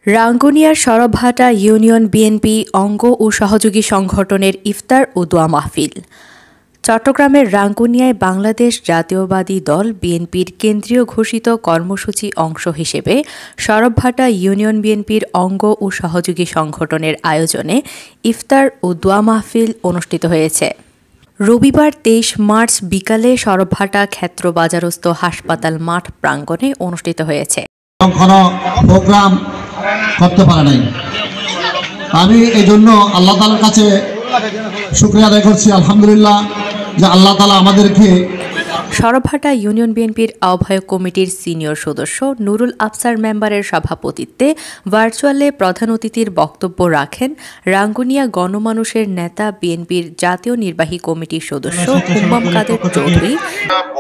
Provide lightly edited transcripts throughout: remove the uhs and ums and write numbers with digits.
রাঙ্গুনিয়ার সরবহাটা union BNP অঙ্গ ও সহযোগী সংগঠনের ইফতার ও দোয়া মাহফিল। চট্টগ্রামের রাঙ্গুনিয়ায় বাংলাদেশ জাতীয়বাদী দল বিএনপির কেন্দ্রীয় ঘোষিত কর্মসূচি অংশ হিসেবে সরবহাটা ইউনিয়ন বিএনপির অঙ্গ ও সহযোগী সংগঠনের আয়োজনে ইফতার ও দোয়া মাহফিল অনুষ্ঠিত হয়েছে। রবিবার ২৩ মার্চ বিকালে সরবহাটা ক্ষেত্র বাজারস্থ হাসপাতাল মাঠ প্রাঙ্গণে অনুষ্ঠিত হয়েছে। প্রোগ্রাম করতে পারে নাই। আমি এই জন্য আল্লাহ তাআলার কাছে শুকরিয়া আদায় করছি, আলহামদুলিল্লাহ, যে আল্লাহ তাআলা আমাদেরকে। সরবহাটা ইউনিয়ন বিএনপির আহ্বায়ক কমিটির সিনিয়র সদস্য নুরুল আফসার মেম্বারের সভাপতিত্বে ভার্চুয়ালে প্রধান অতিথির বক্তব্য রাখেন রাঙ্গুনিয়া গণমানুষের নেতা বিএনপির জাতীয় নির্বাহী কমিটির সদস্য হুম্মাম কাদের চৌধুরী।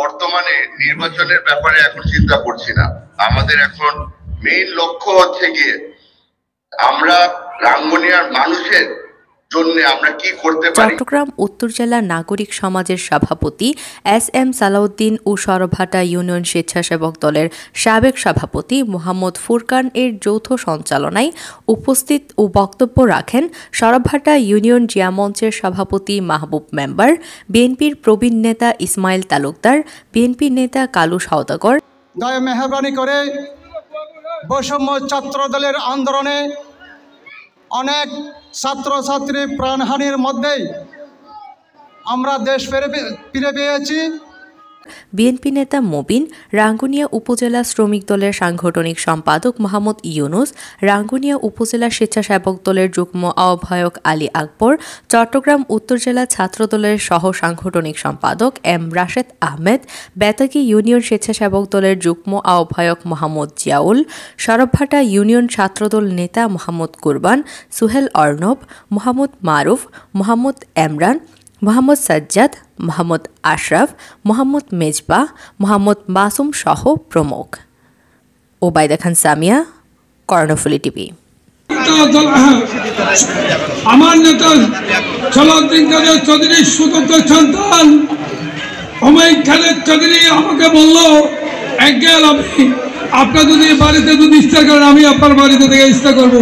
বর্তমানে নির্বাচনের ব্যাপারে এখন চিন্তা করছি না, আমাদের এখন মেইন লক্ষ্য হচ্ছে গিয়ে আমরা রাঙ্গুনিয়ার মানুষের জন্য আমরা কি করতে পারি। চট্টগ্রাম উত্তর জেলা নাগরিক সমাজের সভাপতি এস.এম. সালাউদ্দিন ও সরবহাটা ইউনিয়ন স্বেচ্ছাসেবক দলের সাবেক সভাপতি মোহাম্মদ ফুরকান এর যৌথ সঞ্চালনায় উপস্থিত ও বক্তব্য রাখেন সরবহাটা ইউনিয়ন জিয়া মঞ্চের সভাপতি মাহবুব মেম্বার, বিএনপির প্রবীণ নেতা ইসমাইল তালুকদার, বিএনপি নেতা কালু সওদাগর। দয়া মেহরবানি করে বৈষম্য ছাত্র দলের আন্দোলনে অনেক ছাত্রছাত্রী প্রাণহানির মধ্যেই আমরা দেশ ফিরে পেয়েছি। বিএনপি নেতা মবিন, রাঙ্গুনিয়া উপজেলা শ্রমিক দলের সাংগঠনিক সম্পাদক মোহাম্মদ ইউনুস, রাঙ্গুনিয়া উপজেলা স্বেচ্ছাসেবক দলের যুগ্ম আহ্বায়ক আলী আকবর, চট্টগ্রাম উত্তর জেলা ছাত্র দলের সহ সাংগঠনিক সম্পাদক এম রাশেদ আহমেদ, বেতাগী ইউনিয়ন স্বেচ্ছাসেবক দলের যুগ্ম আহ্বায়ক মোহাম্মদ জিয়াউল, সরবহাটা ইউনিয়ন ছাত্রদল নেতা মোহাম্মদ কুরবান, সুহেল অর্ণব, মোহাম্মদ মারুফ, মোহাম্মদ এমরান, মোহাম্মদ সাজ্জাদ, মোহাম্মদ আশরাফ, মোহাম্মদ মেজবাহ, মোহাম্মদ মাসুম সহ প্রমুখ। ওবায়দা খান সামিয়া, কর্ণফুলী টিভি। আমার নেতা সালাউদ্দিন কাদের চৌধুরীর সুযোগ্য সন্তান হুমায়ুন খালেদ চৌধুরী আমাকে বলল, একগেল আপনি আপনার যদি বাড়িতে যদি ইস্তার করেন আমি আপনার বাড়িতে থেকে ইস্তার করবো।